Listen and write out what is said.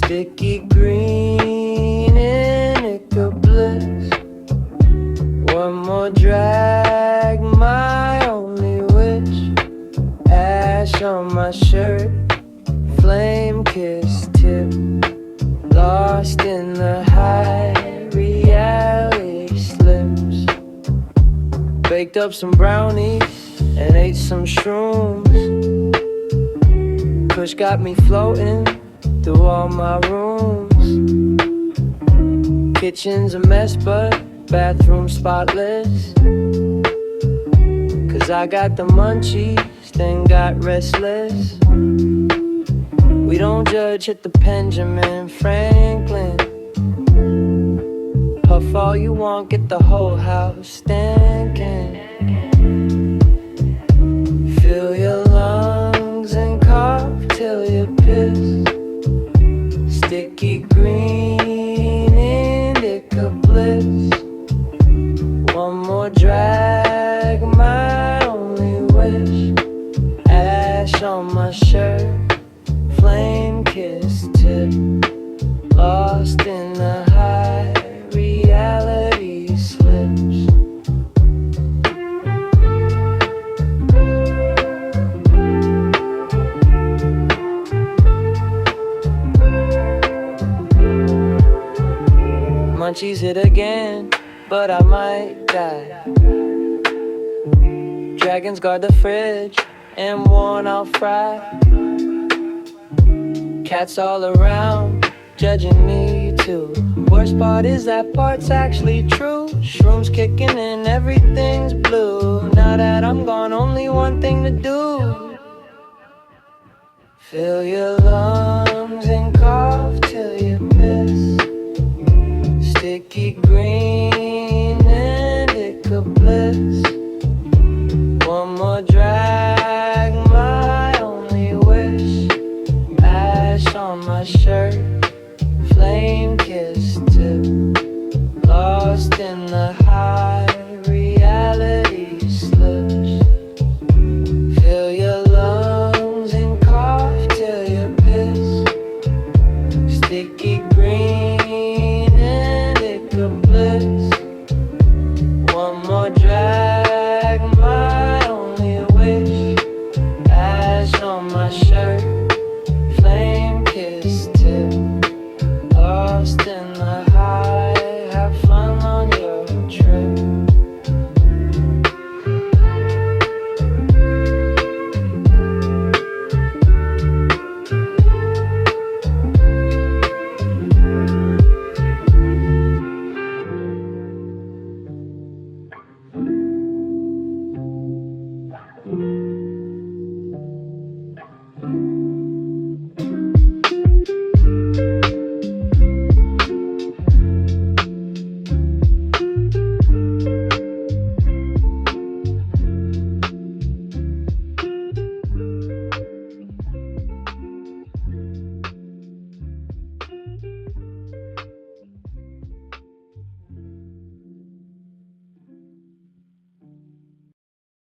Sticky green indica bliss. One more drag, my only wish. Ash on my shirt, flame kiss tip. Lost in the high, reality slips. Baked up some brownies and ate some shrooms. Kush got me floating through all my rooms. Kitchen's a mess but bathroom spotless. Cause I got the munchies, then got restless. We don't judge, hit the Benjamin Franklin. Puff all you want, get the whole house stinking. Fill your lungs and cough till you piss. Sticky green indica bliss. One more drag, my only wish. Ash on my shirt, flame kiss tip. Lost in the high, reality slips. Munchies hit again, but I might die. Dragons guard the fridge, and one I'll fry. Cats all around, judging me too. Worst part is that part's actually true. Shrooms kicking in, everything's blue. Now that I'm gone, only one thing to do. Fill your lungs and cough till you piss. Sticky green indica bliss. One more drag, my only wish. Ash on my shirt, flame kiss tip. Lost in